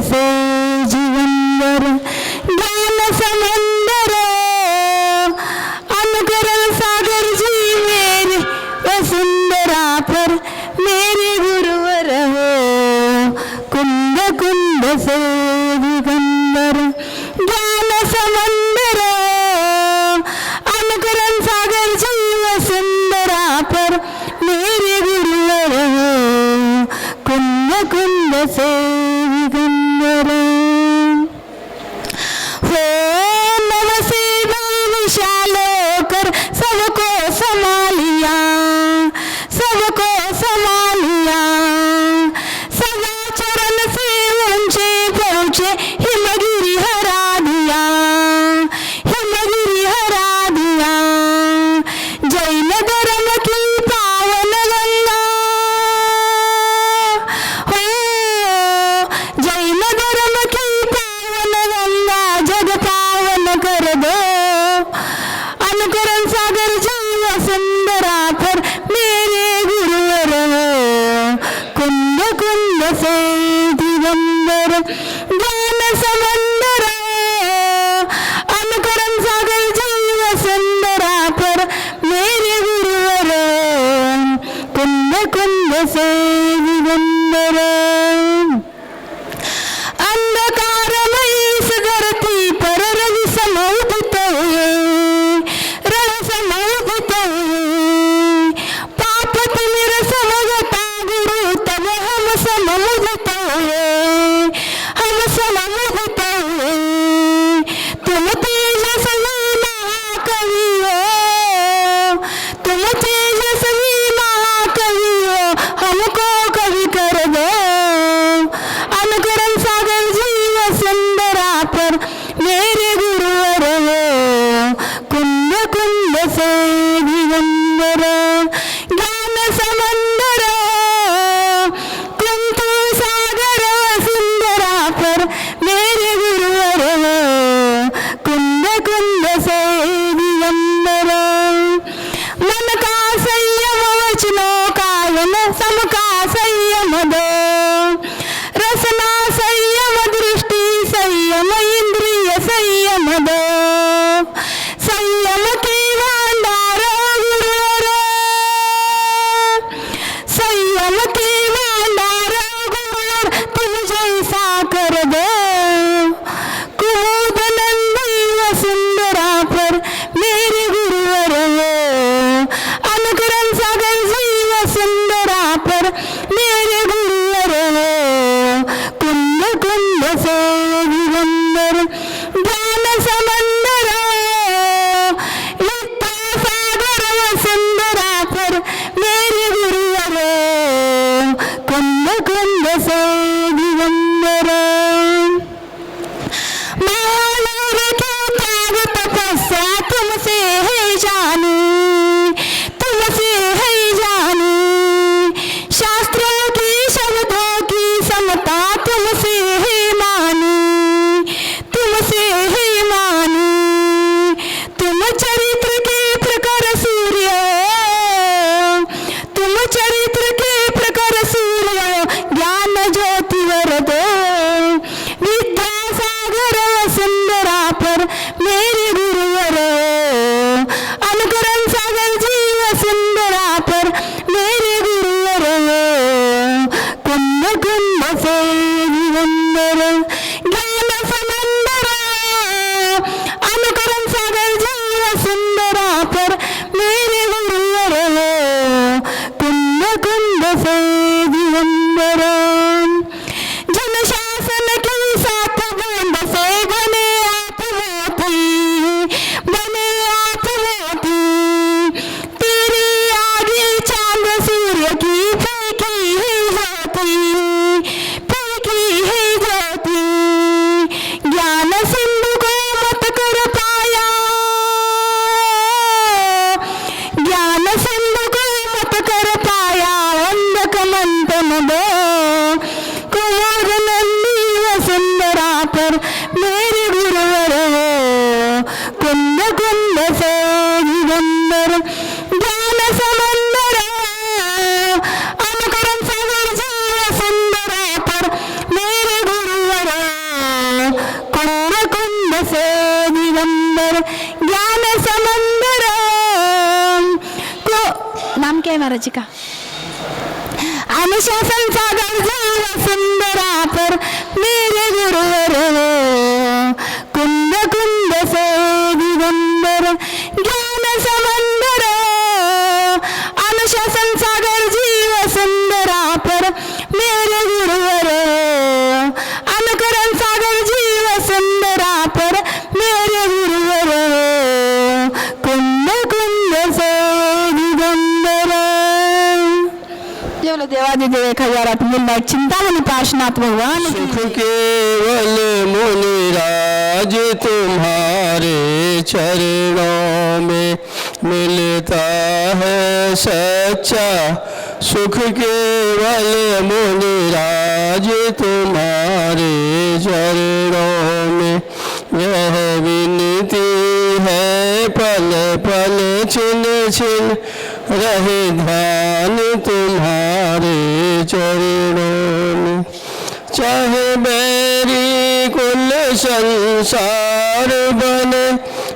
से जीवनवर ज्ञान समंदर अनुकरण सागर जी मेरे वसुंधरा पर मेरे गुरुवर हो कुंद कुंद से दिगंबर ज्ञान समंदर अनुकरण सागर जी वसुंधरा पर मेरे गुरुवर हो कुंद कुंद से दिगंबर हो नव से विशाल होकर सबको संभालिया सबको संभालिया सदा चरण से ऊंचे पहुंचे हिमगिरी हरा दिया हिमगिरी हरा दिया जैन धर्म की पावन गंगा हो जैन धर्म की पावन गंगा जग पावन कर दो अनुकरण सागर जी वसुंधरा पर मेरे गुरुवर हो कुंद कुंद से दिगंबर ज्ञान समंदर अनुकरण सागर जी वसुंधरा पर मेरे गुरुवर हो कुंद कुंद से दिगंबर अंधकारमयी इस धरती पर रवि समोदित हुए रण समोदित हुए पाप तिमिर समझता गुरु तब हम समोदित हुए हम समोदित हुए तुम तेजस्वी महाकवि हो तुम तेजस्वी महाकवि हो हमको कवि कर दो अनुकरण सागर जी वसुंधरा पर मेरे गुरुवर हो कुंद कुंद से दिगंबर ज्ञान समंदर कुंतु सागर वसुंधरा पर मेरे गुरुवर हो कुंद कुंद से दिगंबर मन का संयम वचनों का सम का संयम दो रसना संयम दृष्टि संयम इंद्रिय संयम दो संयम के भंडार गुरुवर संयम के भंडार गुरुवर तुम जैसा कर दो कुमुद नंदी वसुंधरा पर मेरे गुरुवर हो अनुकरण सागर जी वसुंधरा पर मेरे गुरुवर हो कुंद कुंद से दिगंबर ज्ञान समंदर युक्त सागर वसुंधरा पर मेरे गुरुवर हो कुंद कुंद से दिगंबर महानूर की त्याग तपस्या तुमसे है जानी तुमसे है जानी शास्त्रों की शब्दों की समता तुमसे है मानी तुमसे है मानी तुम चरित्र के प्रकर सूर्य तुम चरित्र के प्रकर सूर्य ज्ञान ज्योति वर दो विद्या सागर वसुंधरा पर मेरे गुरुवर हो अनुकरण सागर जी वसुंधरा पर मेरे गुरुवर हो कुंद कुंद से दिगंबर ज्ञान समंदर अनुकरण सागर जी वसुंधरा पर मेरे गुरुवर हो कुंद कुंद से दिगंबर जन शासन की सात बूंद से बने आप मोती तेरी आगे चांद सूर्य की फीकी ही ज्योति ज्ञान सिंधु को मत कर पाया ज्ञान सिंधु को मत कर पाया अंधक मंथन दो कुमार नंदी वसुंधरा पर मेरे गुरुवर हो कुंद कुंद से दिगंबर ज्ञान समंदर अनुकरण सागर जी वसुंधरा पर मेरे गुरुवर पर ज्ञान समंदर को, नाम क्या है महाराज जी का, अनुशासन सागर जीव सुंदरा पर मेरे गुरुवर कुंद कुंद से दिगंबर ज्ञान समंदर, अनुशासन सागर जीव सुंदरा पर मेरे गुरुवर, अनुकरण सागर जीव सुंदरा पर मेरे गुरुवर कुंद कुंद से दिगंबर। जो देवादिदेव 1008 मिनट चिंतामणि पार्श्वनाथ भगवान। सुख केवल मुनिराज तुम्हारे चरणों में मिलता है सच्चा, सुख केवल मुनिराज तुम्हारे चरणों में। यह विनती है पल पल छिन छिन रहे ध्यान तुम्हारे चरणों में। चाहे बैरी कुल संसार बने,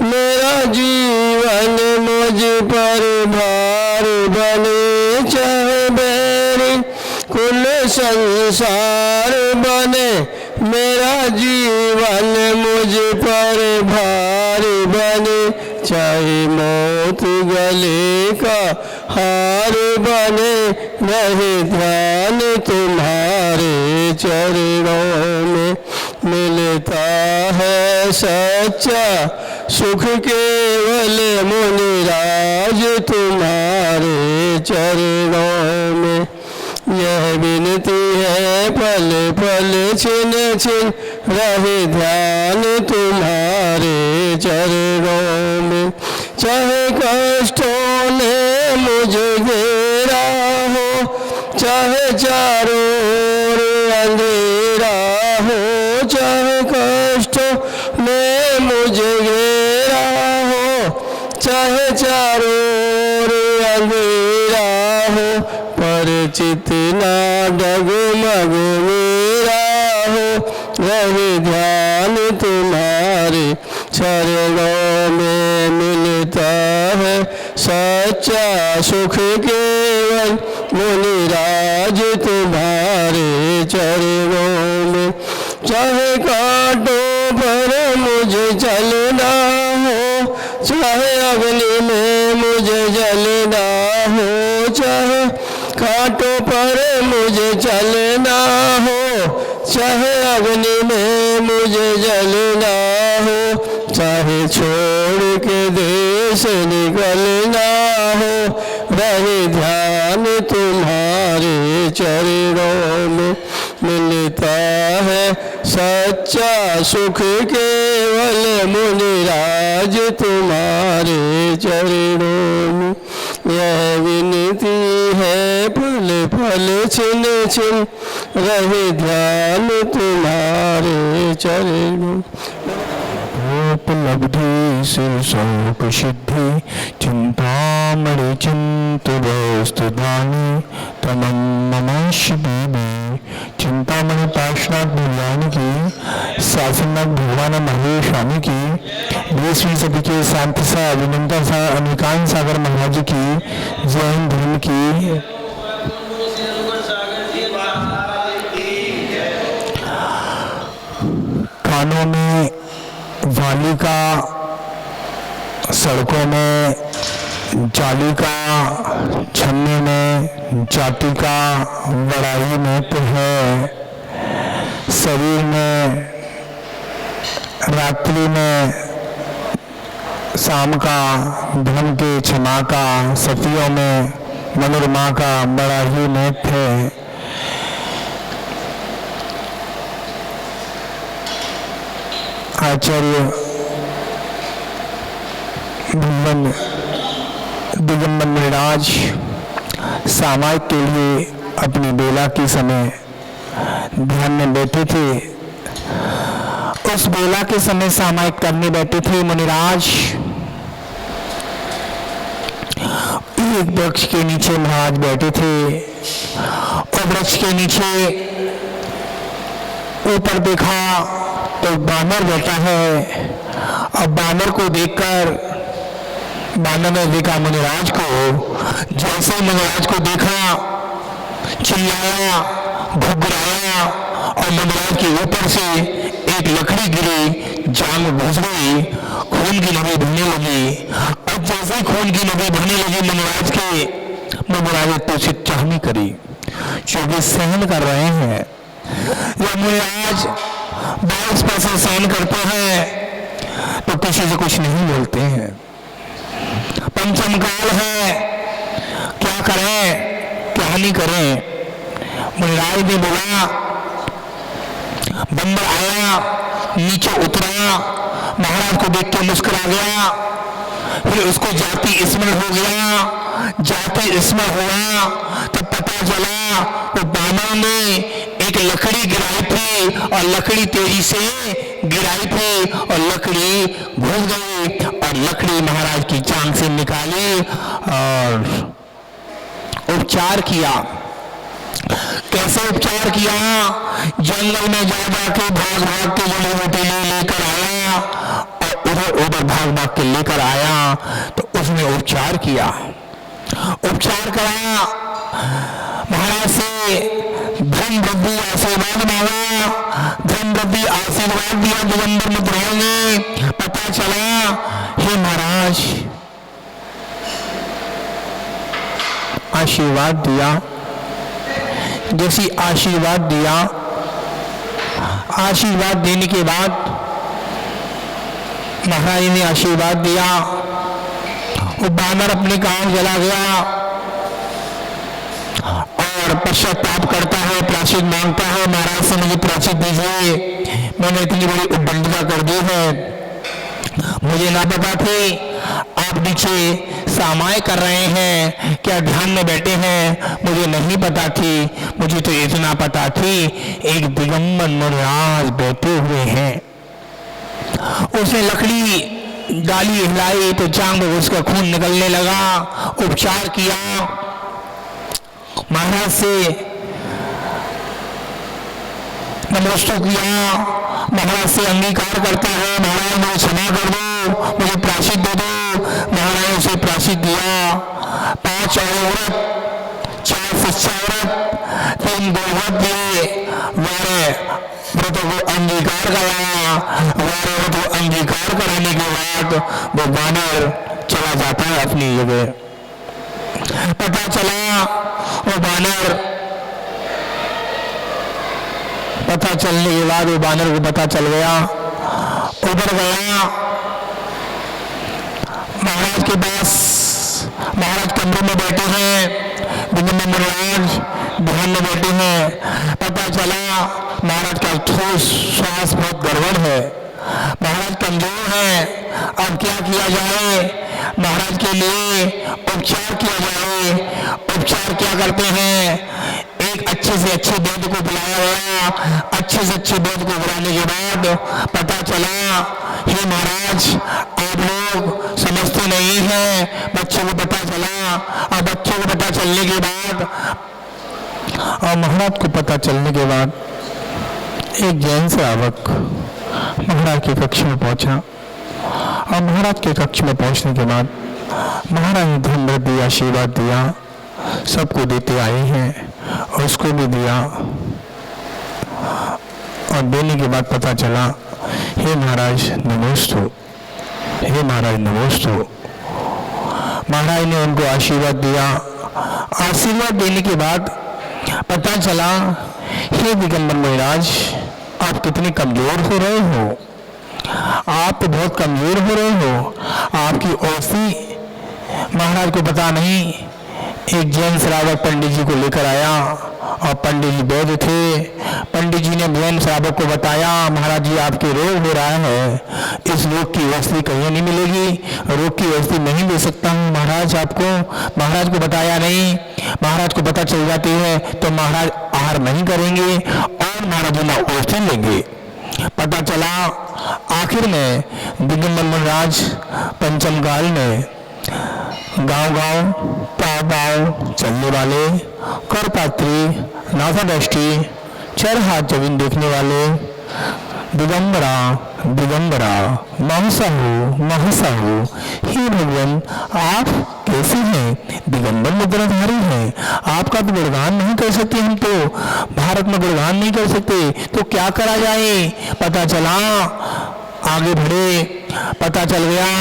मेरा जीवन मुझ पर भार बने। चाहे बैरी कुल संसार बने, मेरा जीवन मुझ पर भार बने। चाहे मौत गले का हार बने, रहे ध्यान तुम्हारे चरणों में। मिलता है सच्चा सुख केवल मुनिराज तुम्हारे चरणों में। यह विनती है पल पल छिन छिन रहे ध्यान तुम्हारे चरणों में। चाहे कष्टों ने मुझे घेरा हो, चाहे चारों ओर अंधेरा हो। चाहे कष्टों ने मुझे घेरा हो, चाहे चारों ओर अंधेरा हो। पर चित ना डगमग मेरा हो, रहे ध्यान तुम्हारे चरणों में। मिलता है सच्चा सुख केवल मुनिराज तुम्हारे चरणों में। चाहे कांटों पर मुझे चलना हो, चाहे अग्नि में मुझे जलना हो। चाहे कांटों पर मुझे चलना हो, चाहे अग्नि में मुझे जलना हो। चाहे छोड़ के देश निकलना हो, रहे ध्यान तुम्हारे चरणों में। मिलता है सच्चा सुख केवल मुनिराज तुम्हारे चरणों में। यह विनती है पल पल छिन छिन रहे ध्यान तुम्हारे चरणों। उपलब्धि सिर शोक सिद्धि चिंतामणि चिंत वस्तुदानी तमं मम शिवे। चिंतामणि पार्श्वनाथ भगवान की, शासननाथ भगवान महेश स्वामी की, 20वीं सदी के शांति सा अभिनंदन सा अनिकांत सागर महाराज की, जैन धर्म की। कानों में वाली का, सड़कों में जाली का, छन्ने में जाति का बड़ाई महत्व है। शरीर में रात्रि में शाम का, धन के क्षमा का, सतियों में मनोरमा का बड़ा ही महत्व है। आचार्य दिगंबर मुनिराज सामायिक के लिए अपनी बेला के समय ध्यान में बैठे थे। उस बेला के समय सामायिक करने बैठे थे मुनिराज। एक वृक्ष के नीचे महाराज बैठे थे और वृक्ष के नीचे ऊपर देखा तो बानर बैठा है। अब बानर को देखकर बानर ने देखा मुनिराज को। जैसे मुनिराज को देखा चिल्लाया, घुघराया और मुनिराज के ऊपर से एक लकड़ी गिरी, जान में घुस गई, खून की नदी बहने लगी। और जैसे खून की नदी बहने लगी मुनिराज ने तो उसे चाहनी करी, क्योंकि सहन कर रहे हैं। जब मुनिराज 22 पैसे सहन करते हैं तो किसी से कुछ नहीं बोलते हैं। पंचम काल है, क्या करें क्या नहीं करें। मुनिराज ने बोला, बंदर आया, नीचे उतरा, महाराज को देख के मुस्कुरा गया, फिर उसको जाति स्मरण हो गया। जाति स्मरण हुआ तब पता चला वो बानर ने एक लकड़ी गिराई थी और लकड़ी तेजी से गिराई थी और लकड़ी घुस गई और लकड़ी महाराज की जान से निकाली और उपचार किया। कैसे उपचार किया? जंगल में जा के भाग के जड़ी बूटी लेकर आया और उधर भाग के लेकर आया तो उसने उपचार किया। उपचार करा, महाराज से धन वृद्धि आशीर्वाद मांगा, धन वृद्धि आशीर्वाद दिया दिगंबर मुद्राओं ने। पता चला, हे महाराज आशीर्वाद दिया। जैसी आशीर्वाद दिया, आशीर्वाद देने के बाद महाराज ने आशीर्वाद दिया, वो बानर अपने काम चला गया और पश्चाताप करता है, प्रायश्चित मांगता है, महाराज से मुझे प्रायश्चित दीजिए, मैंने इतनी बड़ी उद्दंडता कर दी है, मुझे ना पता थी आप नीचे सामाय कर रहे हैं, क्या ध्यान में बैठे हैं, मुझे नहीं पता थी, मुझे तो इतना पता थी एक दिगंबर मुनिराज बैठे हुए हैं। उसने लकड़ी डाली, हिलाई तो जांग में उसका खून निकलने लगा। उपचार किया, महाराज से नमस्कार किया, महाराज से अंगीकार करता है, महाराज मुझे क्षमा कर दो, मुझे प्रायश्चित दे दो। महाराज ने उसे प्रायश्चित दिया। 5 औरत, 4 शिष्या औरत, 3 गोव्रत दिए। व्रतों को अंगीकार कराया। व्रतों को अंगीकार कराने के बाद वो बानर चला जाता है अपनी जगह। पता चला वो बानर, पता चलने के बाद वो बानर को पता चल गया, उधर गया महाराज के पास। महाराज कमरे में बैठे हैं, दिगंबर मुनिराज ध्यान में बैठे हैं। पता चला महाराज का ठोस श्वास बहुत गड़बड़ है, महाराज कमजोर है। अब क्या किया जाए? महाराज के लिए उपचार किया जाए। उपचार क्या करते हैं? एक अच्छे से अच्छे वैद्य को बुलाया गया। अच्छे से अच्छे वैद्य को बुलाने के बाद पता चला, हे महाराज आप लोग समझते नहीं हैं। बच्चे को पता चला और बच्चे को पता चलने के बाद और महाराज को पता चलने के बाद एक जैन श्रावक महाराज के कक्ष में पहुंचा और महाराज के कक्ष में पहुंचने के बाद महाराज ने धन वृद्धि आशीर्वाद दिया, सबको देते आए हैं और उसको भी दिया। और देने के बाद पता चला, हे महाराज नमोस्तु, हे महाराज नमोस्तु। महाराज ने उनको आशीर्वाद दिया। आशीर्वाद देने के बाद पता चला, हे दिगंबर मुनिराज आप कितने कमजोर हो रहे हो, आप तो बहुत कमजोर हो रहे हो। आपकी औषधि महाराज को पता नहीं। एक जैन श्रावक पंडित जी को लेकर आया और पंडित जी वैद्य थे। पंडित जी ने जैन श्रावक को बताया, महाराज जी आपके रोग हो रहा है, इस रोग की औषधि कहीं नहीं मिलेगी, रोग की औषधि नहीं दे सकता हूँ महाराज आपको। महाराज को बताया नहीं। महाराज को पता चल जाती है तो महाराज आहार नहीं करेंगे और महाराज ना औषधि लेंगे। पता चला आखिर में दिगंबर मुनिराज पंचम काल में गांव-गांव, पांव-पांव चलने वाले, करपात्री, नाथा दृष्टि, 4 हाथ जमीन देखने वाले, दिगंबरा दिगंबरा महसा हो। हे भगवान, आप कैसे हैं? दिगंबर मुद्राधारी हैं, आपका तो गुणगान नहीं कर सकते हम तो, भारत में गुणगान नहीं कर सकते, तो क्या करा जाए? पता चला, आगे बढ़े, पता चल गया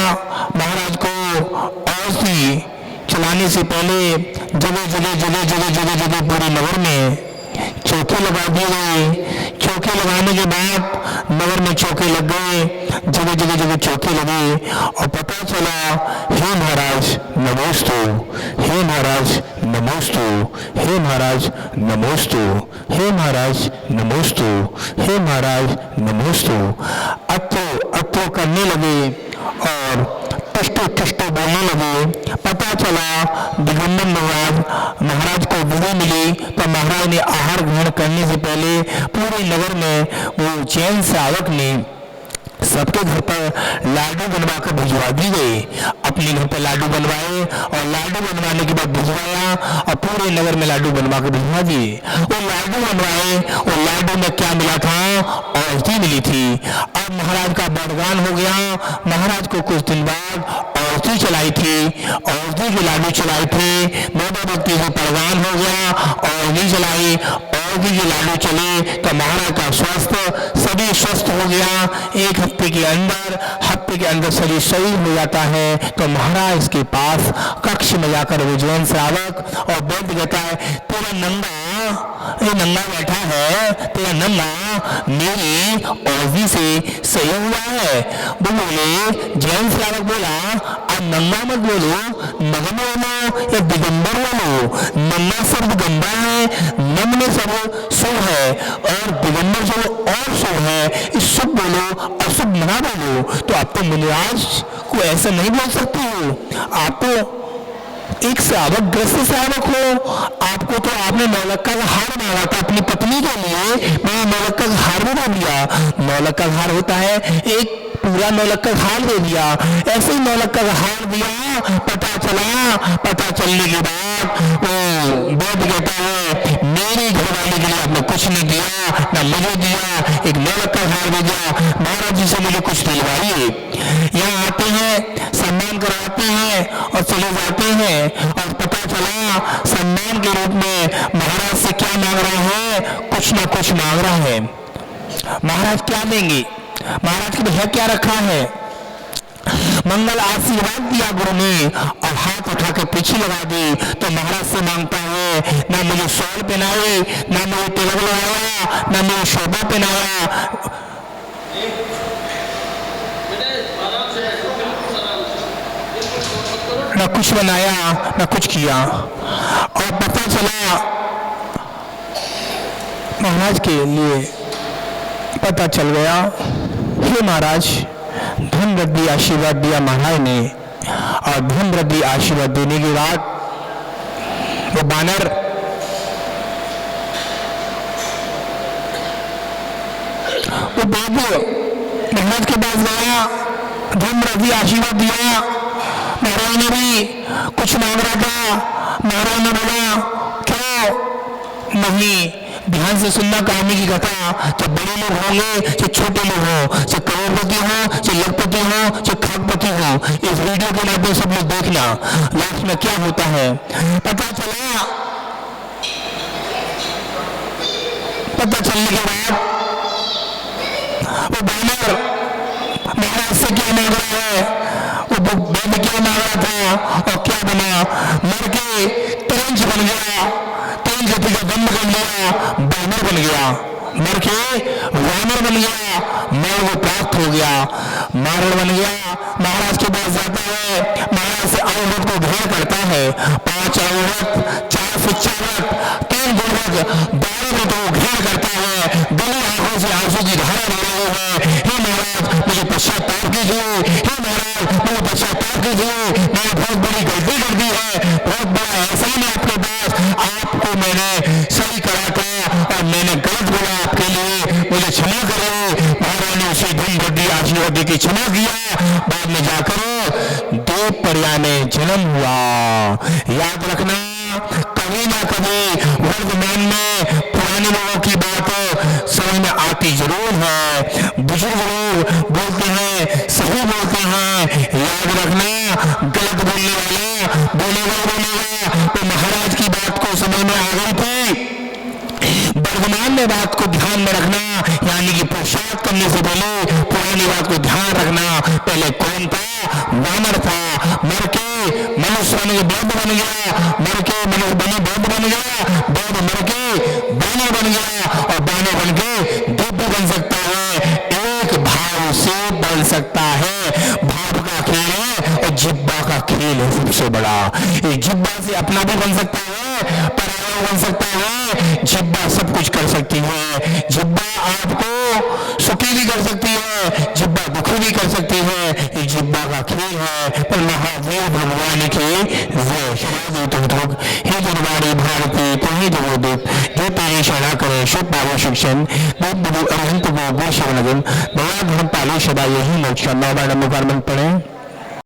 महाराज को औषधि चलाने से पहले जगह पूरे नगर में चौके लगा दिए गए। चौके लगाने के बाद नगर में चौके लग गए, जगह चौके लगे, और पता चला हे महाराज नमोस्तु, हे महाराज नमोस्तु, हे महाराज नमोस्तु, हे महाराज नमोस्तु, हे महाराज नमोस्तु। अत्तो करने लगे और टष्टो बोलने लगे। पता चला दिगंबर महाराज को विधि मिली, तो महाराज ने आहार ग्रहण करने से पहले पूरे नगर में वो जैन श्रावक ने सबके घर पर लाडू बनवाकर भिजवा दी गई। अपने घर पर लाडू बनवाए और लाडू बनवाने के बाद भिजवाया और पूरे नगर में लाडू बनवा कर भिजवा दिए। वो लाडू बनवाए और लाडू में क्या मिला था? औषधि मिली थी। अब महाराज का बड़गान हो गया। महाराज को कुछ दिन बाद औषधि चलाई थी, औषधि के लाडू चलाए थे। 9 व्यक्ति को बड़गान हो गया, औषधि चलाई, औषधि के लाडू चले तो महाराज का स्वास्थ्य सभी स्वस्थ हो गया। एक हफ्ते के अंदर शरीर सही हो जाता है। तो महाराज के पास कक्ष में जाकर वो जैन श्रावक और वैद्य कहता है, तेरा नंगा बैठा है, तेरा नंगा मेरी औषधि से सही हुआ है। वो बोले, जैन श्रावक बोला, अब नंगा मत बोलो, नगम बोलो या दिगंबर बोलो। नंगा शब्द गंदा है, नग्न शब्द शुभ है, और दिगंबर शब्द और शुभ है। इस शुभ बोलो, अशुभ मना बोलो। तो आप तो मुनिराज को ऐसा नहीं बोल सकते हो। आप तो एक श्रावक, ग्रस्त श्रावक हो। आपको तो आपने 9 लाख का हार मांगा था अपनी पत्नी के लिए, मैंने 9 लाख का हार भी दे दिया। 9 लाख का हार होता है, एक पूरा 9 लाख का हार दे दिया। ऐसे ही 9 लाख का हार दिया। पता चलने के बाद वो वैद्य कहता है, मेरी घरवाली के लिए आपने कुछ नहीं दिया, ना मुझे दिया, एक 9 लाख का हार दे दिया। महाराज जी से मुझे कुछ दिलवाइए। यहाँ आते हैं, सम्मान कराते हैं और चले जाते हैं, और पता चला सम्मान के रूप में महाराज से क्या मांग रहे हैं? कुछ ना कुछ मांग रहा है। महाराज क्या देंगे? महाराज के भैया क्या रखा है? मंगल आशीर्वाद दिया गुरु ने और हाथ उठा के पीछे लगा दी। तो महाराज से मांगता है, ना मुझे शॉल पहनाए, ना मुझे तिलक लगाया, ना मुझे शोभा पहनाया, ना कुछ बनाया, ना कुछ किया। और पता चला महाराज के लिए पता चल गया, हे महाराज धन वृद्धि आशीर्वाद दिया महाराज ने, और धन वृद्धि आशीर्वाद देने के बाद वो बानर वो बाबू महाराज के पास गया, धन वृद्धि आशीर्वाद दिया। महाराज ने भी कुछ मांग रहा था। महाराज ने बोला, क्यों नहीं? ध्यान से सुनना कहानी की कथा। चाहे बड़े लोग होंगे, चाहे छोटे लोग हो, चाहे करोड़पति हो, चाहे लखपति हो, चाहे खरबपति हो, इस वीडियो के माध्यम सब लोग देखना लास्ट में क्या होता है। पता चलने के बाद वो बानर महाराज से क्या मांग रहा है? वो वैद्य क्या मांग रहा था और क्या बना? मर के तेज बन गया, तेज गति का बंद कर लिया, बानर बन गया। मर के वानर बन गया, मैं वो प्राप्त हो गया, मारण बन गया। महाराज के पास जाता है, महाराज से औरत को घेर करता है। 5 औरत, 4 शिक्षावत, 3 गुणवत, 12 को तो घेर करता है। गली आंखों से आंसू की धारा बह रही है। हे महाराज मुझे पश्चाताप कीजिए, हे महाराज मुझे पश्चाताप कीजिए, मैंने बहुत बड़ी गलती कर दी है, बहुत बड़ा एहसान है आपके पास, आपको मैंने सही करा था और मैंने गलत बोला आपके लिए, मुझे क्षमा करो। महाराज ने उसे धन वृद्धि आशीर्वाद देकर क्षमा किया। बाद में जाकर 2 पर्याय में जन्म हुआ। याद रखना, कभी ना कभी वर्तमान में पुराने लोगों की बात समझ में आती जरूर है। बुजुर्ग लोग बोलते हैं, सही बोलते हैं, याद रखना गलत बोलने वाला बोलेगा। तो महाराज की बात को समझ में आ गई थी। वर्तमान में बात को ध्यान में रखना, यानी कि पुरुषार्थ करने से पहले पुरानी बात को ध्यान रखना। पहले कौन था? वानर था, मर के मनुष्य बन के बौद्ध बन गया, मर के मनुष्य बने बौद्ध बन गया, बौद्ध मर के बानर बन गया, और बानर बन के दिव्य बन सकता है। एक भाव से बन सकता है। भाव का खेल है और जिब्बा का खेल है सबसे बड़ा। ये जिब्बा से अपना भी बन सकता है, पराया बन सकता है। जिब्बा सब कुछ कर सकती है। जिब्बा आपको सुखी भी कर सकती है, जिब्बा दुखी भी कर सकती है। ये जिब्बा का खेल है। पर महादेव भगवान की हे जनवाणी भारती तुम्हें जगोदूत जो तेरी शरणा करे शुभ पावे शिक्षण अरहंत गो गो शरणगुण भगवान धर्म पाले सदा यही मोक्ष। नौ बार नमोकार मंत्र पढ़े।